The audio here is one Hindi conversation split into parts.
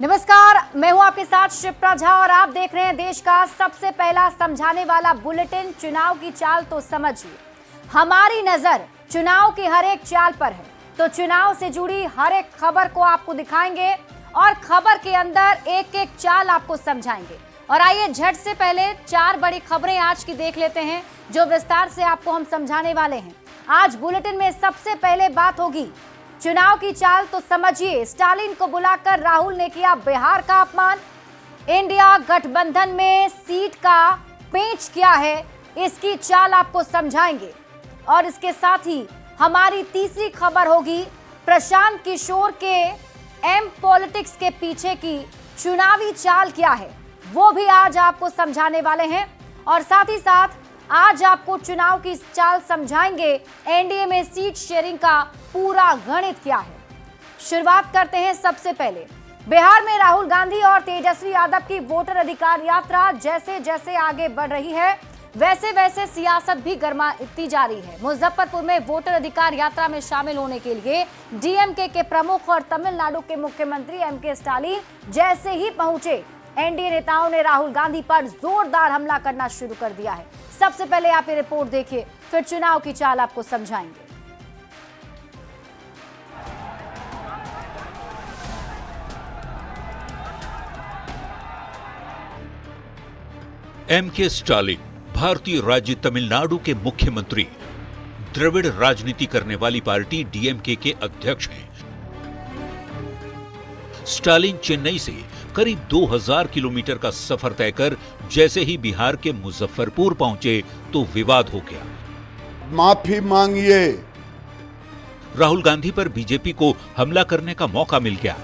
नमस्कार, मैं हूं आपके साथ शिप्रा झा और आप देख रहे हैं देश का सबसे पहला समझाने वाला बुलेटिन चुनाव की चाल तो समझिए। हमारी नजर चुनाव की हर एक चाल पर है, तो चुनाव से जुड़ी हर एक खबर को आपको दिखाएंगे और खबर के अंदर एक एक चाल आपको समझाएंगे। और आइए झट से पहले 4 बड़ी खबरें आज की देख लेते हैं जो विस्तार से आपको हम समझाने वाले हैं। आज बुलेटिन में सबसे पहले बात होगी चुनाव की चाल तो समझिए। स्टालिन को बुलाकर राहुल ने किया बिहार का अपमान। इंडिया गठबंधन में सीट का पेंच क्या है, इसकी चाल आपको समझाएंगे। और इसके साथ ही हमारी तीसरी खबर होगी प्रशांत किशोर के एम पॉलिटिक्स के पीछे की चुनावी चाल क्या है, वो भी आज आपको समझाने वाले हैं। और साथ ही साथ आज आपको चुनाव की चाल समझाएंगे एनडीए में सीट शेयरिंग का पूरा गणित क्या है। शुरुआत करते हैं सबसे पहले बिहार में राहुल गांधी और तेजस्वी यादव की वोटर अधिकार यात्रा जैसे जैसे आगे बढ़ रही है वैसे वैसे सियासत भी गरमाती जा रही है। मुजफ्फरपुर में वोटर अधिकार यात्रा में शामिल होने के लिए डीएमके के प्रमुख और तमिलनाडु के मुख्यमंत्री एमके स्टालिन जैसे ही पहुंचे, एनडीए नेताओं ने राहुल गांधी पर जोरदार हमला करना शुरू कर दिया है। सबसे पहले आप ये रिपोर्ट देखिए, फिर चुनाव की चाल आपको समझाएंगे। एमके स्टालिन भारतीय राज्य तमिलनाडु के मुख्यमंत्री, द्रविड़ राजनीति करने वाली पार्टी डीएमके के अध्यक्ष हैं। स्टालिन चेन्नई से करीब 2000 किलोमीटर का सफर तय कर जैसे ही बिहार के मुजफ्फरपुर पहुंचे तो विवाद हो गया। माफी मांगिए। राहुल गांधी पर बीजेपी को हमला करने का मौका मिल गया।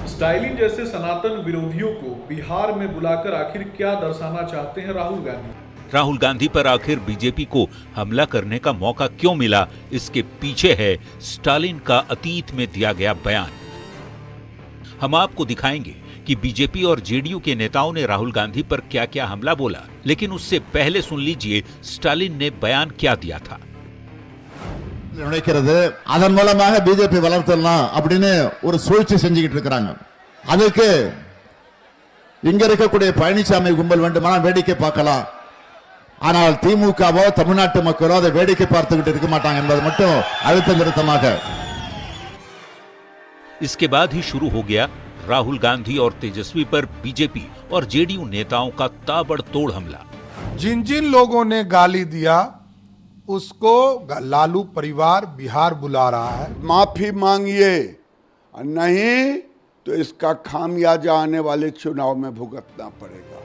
स्टालिन जैसे सनातन विरोधियों को बिहार में बुलाकर आखिर क्या दर्शाना चाहते हैं राहुल गांधी? राहुल गांधी पर आखिर बीजेपी को हमला करने का मौका क्यों मिला, इसके पीछे है स्टालिन का अतीत में दिया गया बयान। हम आपको दिखाएंगे कि बीजेपी और जेडीयू के नेताओं ने राहुल गांधी पर क्या क्या हमला बोला, लेकिन उससे पहले सुन लीजिए स्टालिन ने बयान क्या दिया था। நினைக்கிறது அதன் மூலமாக பிஜேபி வளர்த்தலாம் அப்படின்னு ஒரு சூழ்ச்சி செஞ்சுக்கிட்டு இருக்காங்க. அதுக்கு இங்க இருக்கக்கூடிய பழனிசாமி கும்பல் வேண்டுமானால் வேடிக்கை பார்க்கலாம், ஆனால் திமுகவோ தமிழ்நாட்டு மக்களோ அதை வேடிக்கை பார்த்துக்கிட்டு இருக்க மாட்டாங்க என்பது மட்டும் அழுத்தம் திருத்தமாக। इसके बाद ही शुरू हो गया राहुल गांधी और तेजस्वी पर बीजेपी और जेडीयू नेताओं का ताबड़तोड़ हमला। जिन जिन लोगों ने गाली दिया उसको लालू परिवार बिहार बुला रहा है। माफी मांगिए, नहीं तो इसका खामियाजा आने वाले चुनाव में भुगतना पड़ेगा।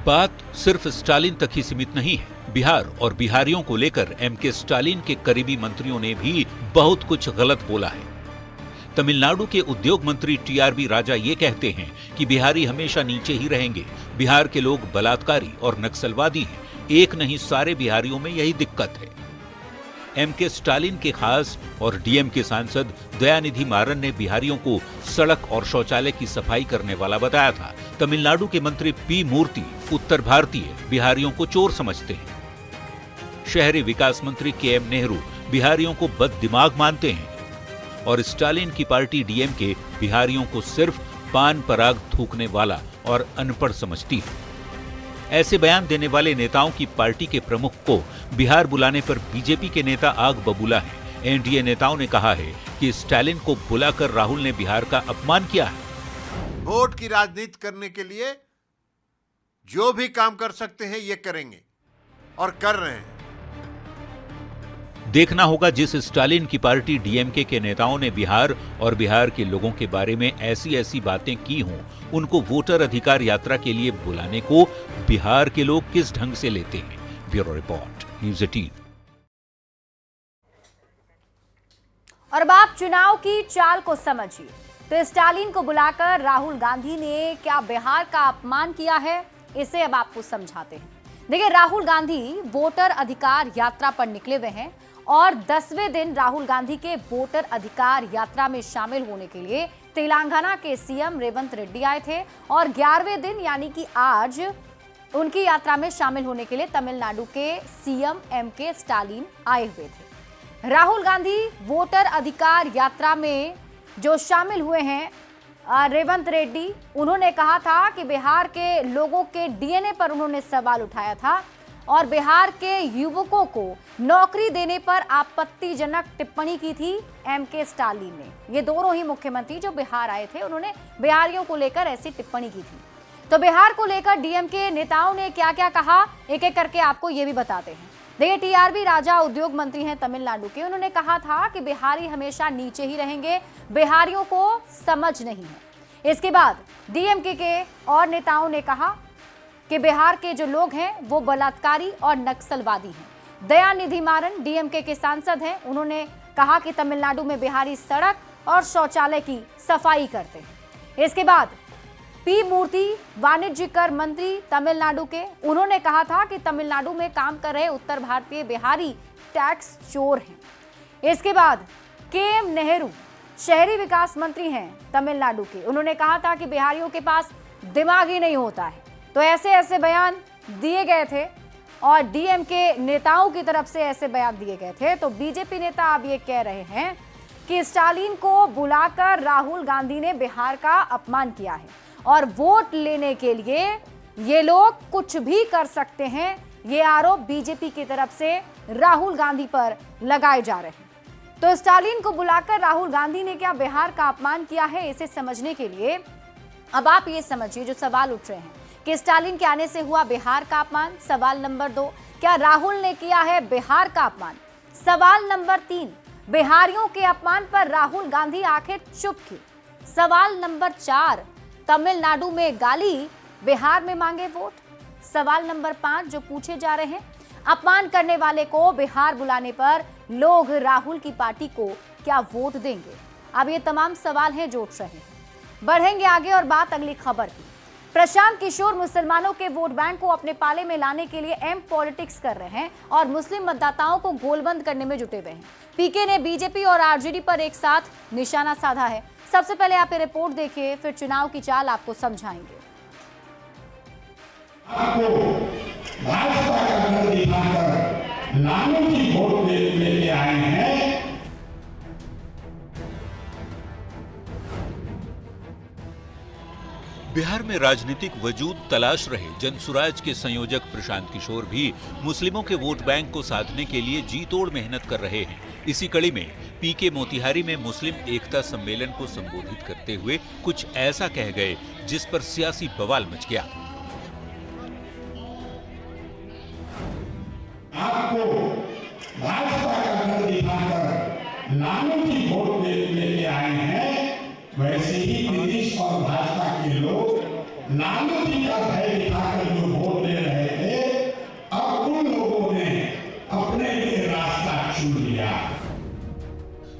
बात सिर्फ स्टालिन तक ही सीमित नहीं है। बिहार और बिहारियों को लेकर एमके स्टालिन के करीबी मंत्रियों ने भी बहुत कुछ गलत बोला है। तमिलनाडु के उद्योग मंत्री टीआरबी राजा ये कहते हैं कि बिहारी हमेशा नीचे ही रहेंगे, बिहार के लोग बलात्कारी और नक्सलवादी हैं। एक नहीं, सारे बिहारियों में यही दिक्कत है। एमके स्टालिन के खास और डीएम के सांसद दयानिधि मारन ने बिहारियों को सड़क और शौचालय की सफाई करने वाला बताया था। तमिलनाडु के मंत्री पी मूर्ति उत्तर भारतीय बिहारियों को चोर समझते हैं। शहरी विकास मंत्री केएम नेहरू बिहारियों को बददिमाग मानते हैं और स्टालिन की पार्टी डीएमके बिहारियों को सिर्फ पान पराग थूकने वाला और अनपढ़ समझती है। ऐसे बयान देने वाले नेताओं की पार्टी के प्रमुख को बिहार बुलाने पर बीजेपी के नेता आग बबूला हैं। एनडीए नेताओं ने कहा है कि स्टालिन को बुलाकर राहुल ने बिहार का अपमान किया है। वोट की राजनीति करने के लिए जो भी काम कर सकते हैं ये करेंगे और कर रहे हैं। देखना होगा जिस स्टालिन की पार्टी डीएमके के नेताओं ने बिहार और बिहार के लोगों के बारे में ऐसी ऐसी बातें की हों, उनको वोटर अधिकार यात्रा के लिए बुलाने को बिहार के लोग किस ढंग से लेते हैं। Bureau report, news 18। और अब आप चुनाव की चाल को समझिए। तो स्टालिन को बुलाकर राहुल गांधी ने क्या बिहार का अपमान किया है, इसे अब आपको समझाते हैं। देखिए, राहुल गांधी वोटर अधिकार यात्रा पर निकले हुए हैं और 10वें दिन राहुल गांधी के वोटर अधिकार यात्रा में शामिल होने के लिए तेलंगाना के सीएम रेवंत रेड्डी आए थे और 11वें दिन यानी कि आज उनकी यात्रा में शामिल होने के लिए तमिलनाडु के सीएम एमके स्टालिन आए हुए थे। राहुल गांधी वोटर अधिकार यात्रा में जो शामिल हुए हैं रेवंत रेड्डी, उन्होंने कहा था कि बिहार के लोगों के डीएनए पर उन्होंने सवाल उठाया था और बिहार के युवकों को नौकरी देने पर आपत्तिजनक टिप्पणी की थी एमके स्टालिन ने। ये दोनों ही मुख्यमंत्री जो बिहार आए थे, उन्होंने बिहारियों को लेकर ऐसी टिप्पणी की थी। तो बिहार को लेकर डीएमके नेताओं ने क्या क्या कहा, एक एक करके आपको ये भी बताते हैं। देखिए, टीआरबी राजा उद्योग मंत्री हैं तमिलनाडु के, उन्होंने कहा था कि बिहारी हमेशा नीचे ही रहेंगे, बिहारियों को समझ नहीं है। इसके बाद डीएमके के और नेताओं ने कहा कि बिहार के जो लोग हैं वो बलात्कारी और नक्सलवादी हैं। दयानिधि मारन डीएमके के सांसद हैं, उन्होंने कहा कि तमिलनाडु में बिहारी सड़क और शौचालय की सफाई करते हैं। इसके बाद पी मूर्ति वाणिज्य कर मंत्री तमिलनाडु के, उन्होंने कहा था कि तमिलनाडु में काम कर रहे उत्तर भारतीय बिहारी टैक्स चोर हैं। इसके बाद केएम नेहरू शहरी विकास मंत्री हैं तमिलनाडु के, उन्होंने कहा था कि बिहारियों के पास दिमाग ही नहीं होता है। तो ऐसे ऐसे बयान दिए गए थे और डीएमके नेताओं की तरफ से ऐसे बयान दिए गए थे। तो बीजेपी नेता अब ये कह रहे हैं कि स्टालिन को बुलाकर राहुल गांधी ने बिहार का अपमान किया है और वोट लेने के लिए ये लोग कुछ भी कर सकते हैं। ये आरोप बीजेपी की तरफ से राहुल गांधी पर लगाए जा रहे हैं। तो स्टालिन को बुलाकर राहुल गांधी ने क्या बिहार का अपमान किया है, इसे समझने के लिए अब आप ये समझिए जो सवाल उठ रहे हैं कि स्टालिन के आने से हुआ बिहार का अपमान। सवाल नंबर 2, क्या राहुल ने किया है बिहार का अपमान? सवाल नंबर 3, बिहारियों के अपमान पर राहुल गांधी आखिर चुप क्यों? सवाल नंबर 4, तमिलनाडु में गाली, बिहार में मांगे वोट। सवाल नंबर 5 जो पूछे जा रहे हैं, अपमान करने वाले को बिहार बुलाने पर लोग राहुल की पार्टी को क्या वोट देंगे? अब ये तमाम सवाल हैं जो उठ रहे हैं। बढ़ेंगे आगे और बात अगली खबर की। प्रशांत किशोर मुसलमानों के वोट बैंक को अपने पाले में लाने के लिए एम पॉलिटिक्स कर रहे हैं और मुस्लिम मतदाताओं को गोलबंद करने में जुटे हुए हैं। पीके ने बीजेपी और आरजेडी पर एक साथ निशाना साधा है। सबसे पहले आप ये रिपोर्ट देखिए, फिर चुनाव की चाल आपको समझाएंगे। आपको भाजपा का घर दिखाकर लालू जी वोट लेके आए हैं। बिहार में राजनीतिक वजूद तलाश रहे जनसुराज के संयोजक प्रशांत किशोर भी मुस्लिमों के वोट बैंक को साधने के लिए जी तोड़ मेहनत कर रहे हैं। इसी कड़ी में पीके मोतिहारी में मुस्लिम एकता सम्मेलन को संबोधित करते हुए कुछ ऐसा कह गए जिस पर सियासी बवाल मच गया। आपको भाजपा का घर दिखाकर लालू जी वोट लेके आए हैं, वैसे ही नीतीश और भाजपा के लोग लालू जी का भय दिखाकर जो वोट ले रहे थे, अब उन लोगों ने अपने लिए रास्ता चुन लिया।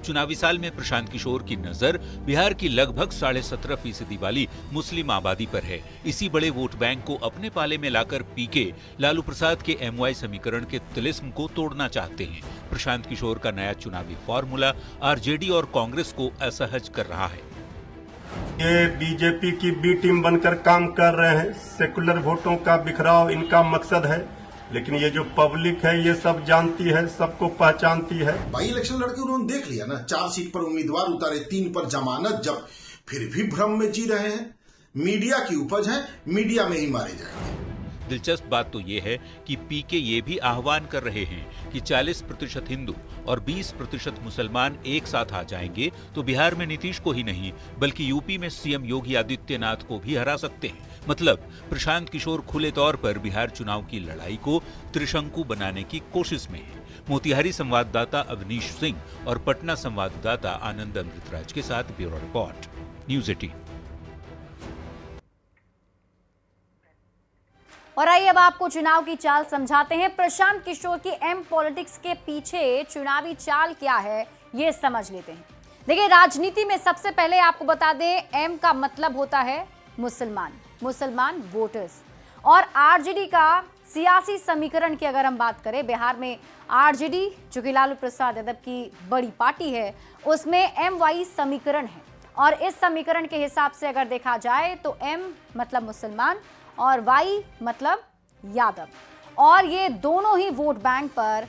चुनावी साल में प्रशांत किशोर की नजर बिहार की लगभग 17.5% वाली मुस्लिम आबादी पर है। इसी बड़े वोट बैंक को अपने पाले में लाकर पीके लालू प्रसाद के एमवाई समीकरण के तिलिस्म को तोड़ना चाहते हैं। प्रशांत किशोर का नया चुनावी फॉर्मूला आरजेडी और कांग्रेस को असहज कर रहा है। ये बीजेपी की बी टीम बनकर काम कर रहे हैं। सेकुलर वोटों का बिखराव इनका मकसद है, लेकिन ये जो पब्लिक है ये सब जानती है, सबको पहचानती है। बाई इलेक्शन लड़के उन्होंने देख लिया ना, 4 सीट पर उम्मीदवार उतारे, 3 पर जमानत जब्त, फिर भी भ्रम में जी रहे हैं। मीडिया की उपज है, मीडिया में ही मारे जाएंगे। दिलचस्प बात तो ये है कि पीके ये भी आह्वान कर रहे हैं कि 40% हिंदू और 20% मुसलमान एक साथ आ जाएंगे तो बिहार में नीतीश को ही नहीं बल्कि यूपी में सीएम योगी आदित्यनाथ को भी हरा सकते हैं। मतलब प्रशांत किशोर खुले तौर पर बिहार चुनाव की लड़ाई को त्रिशंकु बनाने की कोशिश में है। मोतिहारी संवाददाता अवनीश सिंह और पटना संवाददाता आनंद अमृतराज के साथ ब्यूरो रिपोर्ट, न्यूज़ 18। और आइए अब आपको चुनाव की चाल समझाते हैं। प्रशांत किशोर की एम पॉलिटिक्स के पीछे चुनावी चाल क्या है ये समझ लेते हैं। देखिए, राजनीति में सबसे पहले आपको बता दें, एम का मतलब होता है मुसलमान वोटर्स। और आरजेडी का सियासी समीकरण की अगर हम बात करें, बिहार में आरजेडी जो कि लालू प्रसाद यादव की बड़ी पार्टी है, उसमें एम वाई समीकरण है। और इस समीकरण के हिसाब से अगर देखा जाए तो एम मतलब मुसलमान और वाई मतलब यादव। और ये दोनों ही वोट बैंक पर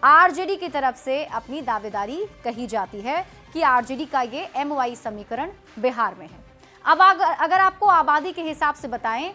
आरजेडी की तरफ से अपनी दावेदारी कही जाती है कि आरजेडी का ये एम वाई समीकरण बिहार में है। अब अगर आपको आबादी के हिसाब से बताएं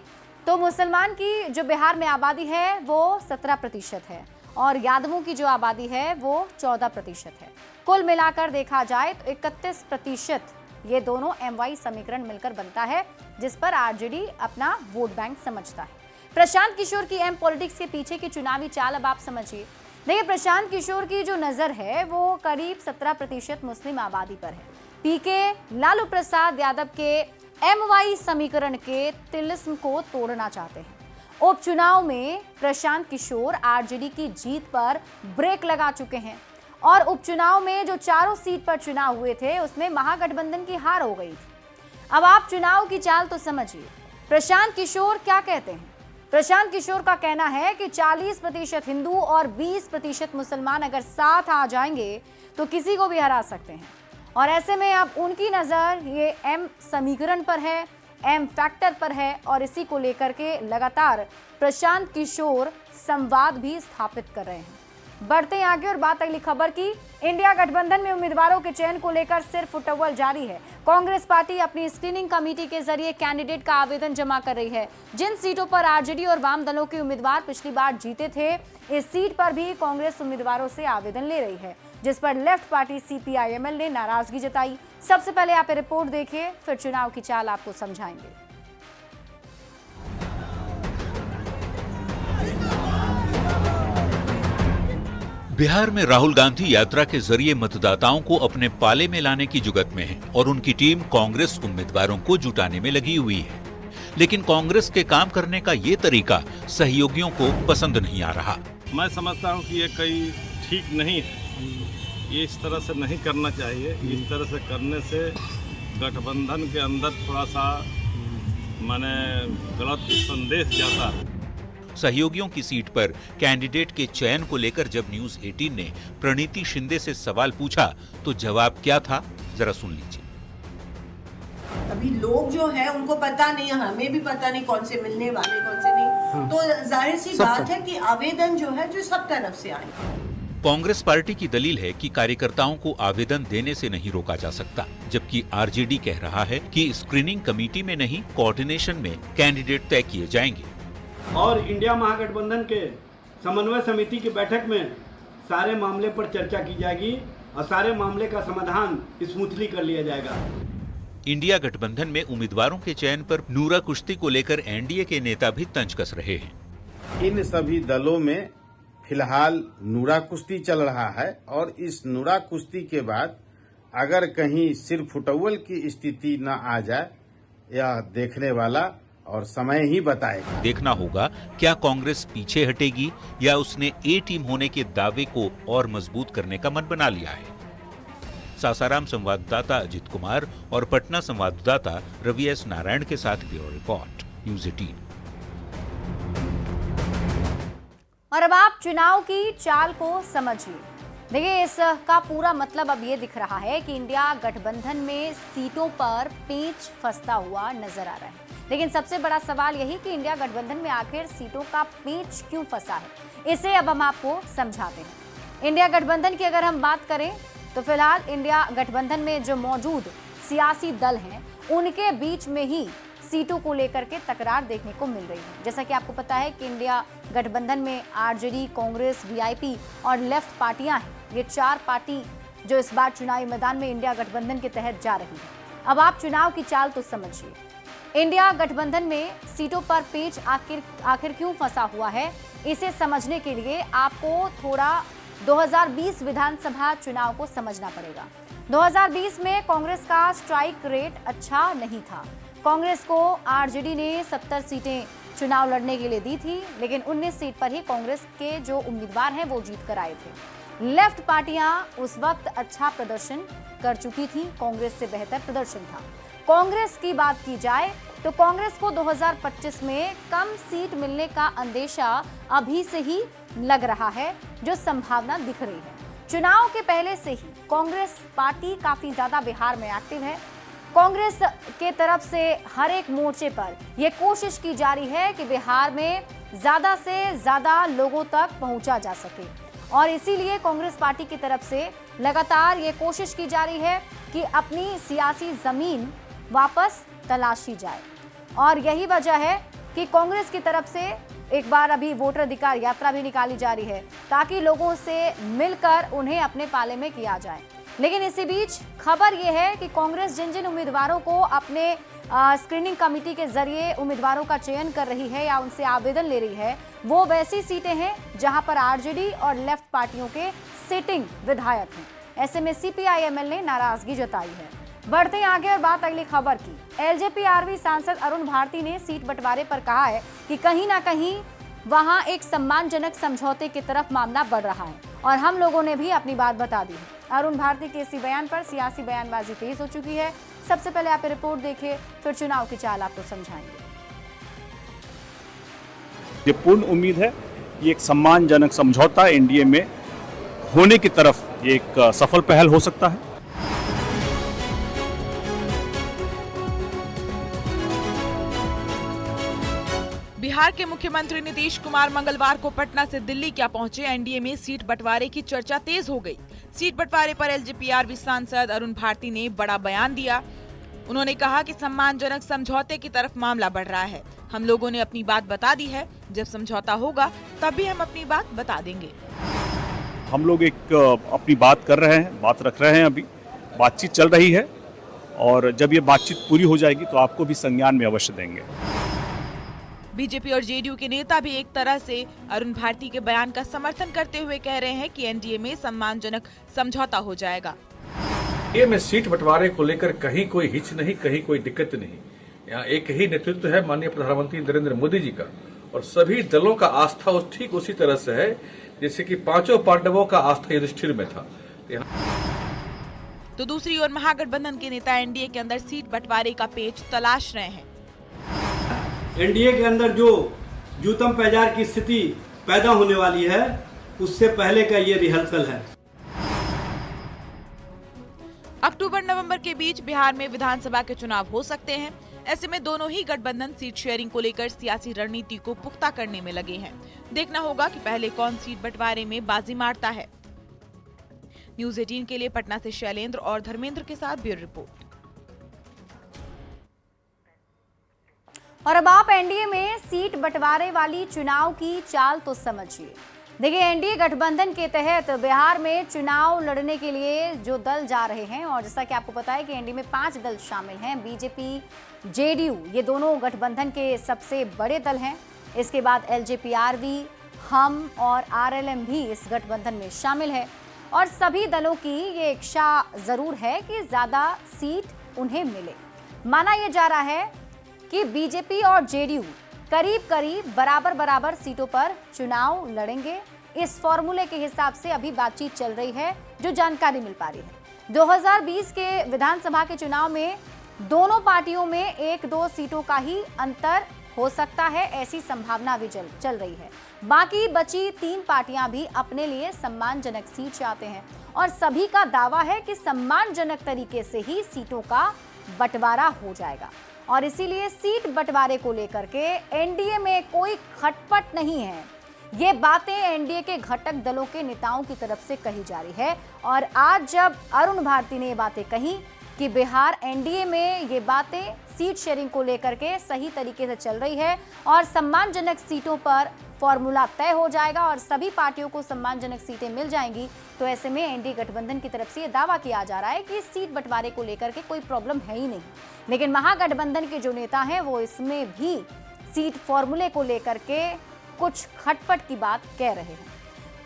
तो मुसलमान की जो बिहार में आबादी है वो 17% है और यादवों की जो आबादी है वो 14% है। कुल मिलाकर देखा जाए तो 31% ये दोनों MY समीकरण मिलकर बनता है, जिस पर आरजेडी अपना वोट बैंक समझता है। प्रशांत किशोर की एम पॉलिटिक्स के पीछे की चुनावी चाल अब आप समझिए। देखिए, प्रशांत किशोर की जो नजर है वो करीब 17% मुस्लिम आबादी पर है। पीके लालू प्रसाद यादव के MY समीकरण के तिलिस्म को तोड़ना चाहते हैं। उपचुनाव में प्रशांत किशोर आरजेडी की जीत पर ब्रेक लगा चुके हैं और उपचुनाव में जो चारों सीट पर चुनाव हुए थे उसमें महागठबंधन की हार हो गई थी। अब आप चुनाव की चाल तो समझिए। प्रशांत किशोर क्या कहते हैं? प्रशांत किशोर का कहना है कि 40% हिंदू और 20% मुसलमान अगर साथ आ जाएंगे तो किसी को भी हरा सकते हैं और ऐसे में अब उनकी नज़र ये M समीकरण पर है, M फैक्टर पर है और इसी को लेकर के लगातार प्रशांत किशोर संवाद भी स्थापित कर रहे हैं। बढ़ते हैं आगे और बात अगली खबर की। इंडिया गठबंधन में उम्मीदवारों के चयन को लेकर सिर्फ फुटबॉल जारी है। कांग्रेस पार्टी अपनी स्क्रीनिंग कमेटी के जरिए कैंडिडेट का आवेदन जमा कर रही है। जिन सीटों पर आरजेडी और वाम दलों के उम्मीदवार पिछली बार जीते थे, इस सीट पर भी कांग्रेस उम्मीदवारों से आवेदन ले रही है, जिस पर लेफ्ट पार्टी CPI-ML ने नाराजगी जताई। सबसे पहले आप रिपोर्ट देखिए, फिर चुनाव की चाल आपको समझाएंगे। बिहार में राहुल गांधी यात्रा के जरिए मतदाताओं को अपने पाले में लाने की जुगत में है और उनकी टीम कांग्रेस उम्मीदवारों को जुटाने में लगी हुई है। लेकिन कांग्रेस के काम करने का ये तरीका सहयोगियों को पसंद नहीं आ रहा। मैं समझता हूँ कि ये कहीं ठीक नहीं है, ये इस तरह से नहीं करना चाहिए। इस तरह से करने से गठबंधन के अंदर थोड़ा सा माने गलत संदेश जाता है। सहयोगियों की सीट पर कैंडिडेट के चयन को लेकर जब न्यूज 18 ने प्रणीति शिंदे से सवाल पूछा तो जवाब क्या था, जरा सुन लीजिए। अभी लोग जो है उनको पता नहीं, हमें भी पता नहीं कौन से मिलने वाले कौन से नहीं, तो जाहिर सी बात है कि आवेदन जो है जो सब तरफ से आए। कांग्रेस पार्टी की दलील है कि कार्यकर्ताओं को आवेदन देने से नहीं रोका जा सकता, जबकि आरजेडी कह रहा है कि स्क्रीनिंग कमेटी में नहीं, कोऑर्डिनेशन में कैंडिडेट तय किए जाएंगे। और इंडिया महागठबंधन के समन्वय समिति की बैठक में सारे मामले पर चर्चा की जाएगी और सारे मामले का समाधान स्मूथली कर लिया जाएगा। इंडिया गठबंधन में उम्मीदवारों के चयन पर नूरा कुश्ती को लेकर एनडीए के नेता भी तंज कस रहे हैं। इन सभी दलों में फिलहाल नूरा कुश्ती चल रहा है और इस नूरा कुश्ती के बाद अगर कहीं सिर फुटबॉल की स्थिति न आ जाए, यह देखने वाला और समय ही बताएगा। देखना होगा क्या कांग्रेस पीछे हटेगी या उसने ए टीम होने के दावे को और मजबूत करने का मन बना लिया है। सासाराम संवाददाता अजित कुमार और पटना संवाददाता रवि एस नारायण के साथ ब्यूरो रिपोर्ट, न्यूज 18। और अब आप चुनाव की चाल को समझिए। देखिए, इसका पूरा मतलब अब ये दिख रहा है कि इंडिया गठबंधन में सीटों पर पेंच फंसता हुआ नजर आ रहा है। लेकिन सबसे बड़ा सवाल यही कि इंडिया गठबंधन में आखिर सीटों का पेंच क्यों फंसा है, इसे अब हम आपको समझाते हैं। इंडिया गठबंधन की अगर हम बात करें तो फिलहाल इंडिया गठबंधन में जो मौजूद सियासी दल हैं उनके बीच में ही सीटों को लेकर के तकरार देखने को मिल रही है। जैसा कि आपको पता है कि इंडिया गठबंधन में आरजेडी, कांग्रेस, वीआईपी और लेफ्ट पार्टियां हैं। ये 4 पार्टी जो इस बार चुनावी मैदान में इंडिया गठबंधन के तहत जा रही है। अब आप चुनाव की चाल तो समझिए। इंडिया गठबंधन में सीटों पर पेंच आखिर क्यों फंसा हुआ है, इसे समझने के लिए आपको थोड़ा 2020 विधानसभा चुनाव को समझना पड़ेगा। 2020 में कांग्रेस का स्ट्राइक रेट अच्छा नहीं था। कांग्रेस को आरजेडी ने 70 सीटें चुनाव लड़ने के लिए दी थी, लेकिन 19 सीट पर ही कांग्रेस के जो उम्मीदवार हैं वो जीत कर आए थे। लेफ्ट पार्टियां उस वक्त अच्छा प्रदर्शन कर चुकी थी, कांग्रेस से बेहतर प्रदर्शन था। कांग्रेस की बात की जाए तो कांग्रेस को 2025 में कम सीट मिलने का अंदेशा अभी से ही लग रहा है, जो संभावना दिख रही है। चुनाव के पहले से ही कांग्रेस पार्टी काफी ज्यादा बिहार में एक्टिव है। कांग्रेस के तरफ से हर एक मोर्चे पर यह कोशिश की जा रही है कि बिहार में ज्यादा से ज्यादा लोगों तक पहुंचा जा सके, और इसीलिए कांग्रेस पार्टी की तरफ से लगातार ये कोशिश की जा रही है कि अपनी सियासी जमीन वापस तलाशी जाए। और यही वजह है कि कांग्रेस की तरफ से एक बार अभी वोटर अधिकार यात्रा भी निकाली जा रही है ताकि लोगों से मिलकर उन्हें अपने पाले में किया जाए। लेकिन इसी बीच खबर यह है कि कांग्रेस जिन जिन उम्मीदवारों को अपने स्क्रीनिंग कमेटी के जरिए उम्मीदवारों का चयन कर रही है या उनसे आवेदन ले रही है, वो वैसी सीटें हैं जहां पर आरजेडी और लेफ्ट पार्टियों के सिटिंग विधायक हैं। ऐसे में सीपीआई-एमएल ने नाराजगी जताई है। बढ़ते हैं आगे और बात अगली खबर की। एलजेपी-आरवी सांसद अरुण भारती ने सीट बंटवारे पर कहा है कि कहीं ना कहीं वहां एक सम्मानजनक समझौते की तरफ मामला बढ़ रहा है और हम लोगों ने भी अपनी बात बता दी है। अरुण भारती के इसी बयान पर सियासी बयानबाजी तेज हो चुकी है। सबसे पहले आप रिपोर्ट देखिए, फिर चुनाव की चाल आपको समझाएंगे। ये पूर्ण उम्मीद है ये एक सम्मानजनक समझौता एनडीए में होने की तरफ ये एक सफल पहल हो सकता है। बिहार के मुख्यमंत्री नीतीश कुमार मंगलवार को पटना से दिल्ली क्या पहुंचे। एनडीए में सीट बंटवारे की चर्चा तेज हो गई। सीट बंटवारे पर एलजेपी-आरवी सांसद अरुण भारती ने बड़ा बयान दिया। उन्होंने कहा कि सम्मानजनक समझौते की तरफ मामला बढ़ रहा है। हम लोगों ने अपनी बात बता दी है, जब समझौता होगा तब भी हम अपनी बात बता देंगे। हम लोग एक अपनी बात कर रहे हैं, बात रख रहे हैं, अभी बातचीत चल रही है और जब ये बातचीत पूरी हो जाएगी तो आपको भी संज्ञान में अवश्य देंगे। बीजेपी और जेडीयू के नेता भी एक तरह से अरुण भारती के बयान का समर्थन करते हुए कह रहे हैं कि एनडीए में सम्मानजनक समझौता हो जाएगा। ये में सीट बंटवारे को लेकर कहीं कोई हिच नहीं, कहीं कोई दिक्कत नहीं। यहाँ एक ही नेतृत्व है माननीय प्रधानमंत्री नरेंद्र मोदी जी का और सभी दलों का आस्था ठीक उसी तरह से है जैसे कि पांचों पांडवों का आस्था युधिष्ठिर में था। तो दूसरी ओर महागठबंधन के नेता एनडीए के अंदर सीट बंटवारे का पेच तलाश रहे हैं। एनडीए के अंदर जो जूतम पैजार की स्थिति पैदा होने वाली है उससे पहले का ये रिहर्सल है। अक्टूबर-नवंबर के बीच बिहार में विधानसभा के चुनाव हो सकते हैं। ऐसे में दोनों ही गठबंधन सीट शेयरिंग को लेकर सियासी रणनीति को पुख्ता करने में लगे हैं। देखना होगा कि पहले कौन सीट बंटवारे में बाजी मारता है। न्यूज़ 18 के लिए पटना से शैलेंद्र और धर्मेंद्र के साथ ब्यूरो रिपोर्ट। और अब आप एनडीए में सीट बंटवारे वाली चुनाव की चाल तो समझिए। देखिए, एनडीए गठबंधन के तहत बिहार में चुनाव लड़ने के लिए जो दल जा रहे हैं, और जैसा कि आपको पता है कि एनडीए में 5 दल शामिल हैं। बीजेपी, जेडीयू ये दोनों गठबंधन के सबसे बड़े दल हैं। इसके बाद एलजेपी-आरवी, हम और आरएलएम भी इस गठबंधन में शामिल है। और सभी दलों की ये इच्छा जरूर है कि ज्यादा सीट उन्हें मिले। माना यह जा रहा है कि बीजेपी और जेडीयू करीब करीब बराबर सीटों पर चुनाव लड़ेंगे। इस फॉर्मूले के हिसाब से अभी बातचीत चल रही है, जो जानकारी मिल पा रही है। 2020 के विधानसभा के चुनाव में दोनों पार्टियों में 1-2 सीटों का ही अंतर हो सकता है, ऐसी संभावना भी चल रही है। बाकी बची 3 पार्टियां भी अपने लिए सम्मानजनक सीट चाहते हैं और सभी का दावा है कि सम्मानजनक तरीके से ही सीटों का बंटवारा हो जाएगा। और इसीलिए सीट बंटवारे को लेकर के एनडीए में कोई खटपट नहीं है। ये बातें एनडीए के घटक दलों के नेताओं की तरफ से कही जा रही है। और आज जब अरुण भारती ने ये बातें कही कि बिहार एनडीए में ये बातें सीट शेयरिंग को लेकर के सही तरीके से चल रही है और सम्मानजनक सीटों पर फॉर्मूला तय हो जाएगा और सभी पार्टियों को सम्मानजनक सीटें मिल जाएंगी, तो ऐसे में एनडीए गठबंधन की तरफ से ये दावा किया जा रहा है कि सीट बंटवारे को लेकर के कोई प्रॉब्लम है ही नहीं। लेकिन महागठबंधन के जो नेता हैं वो इसमें भी सीट फॉर्मूले को लेकर के कुछ खटपट की बात कह रहे हैं।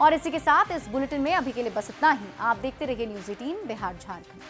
और इसी के साथ इस बुलेटिन में अभी के लिए बस इतना ही। आप देखते रहिए न्यूज़ 18 बिहार झारखंड।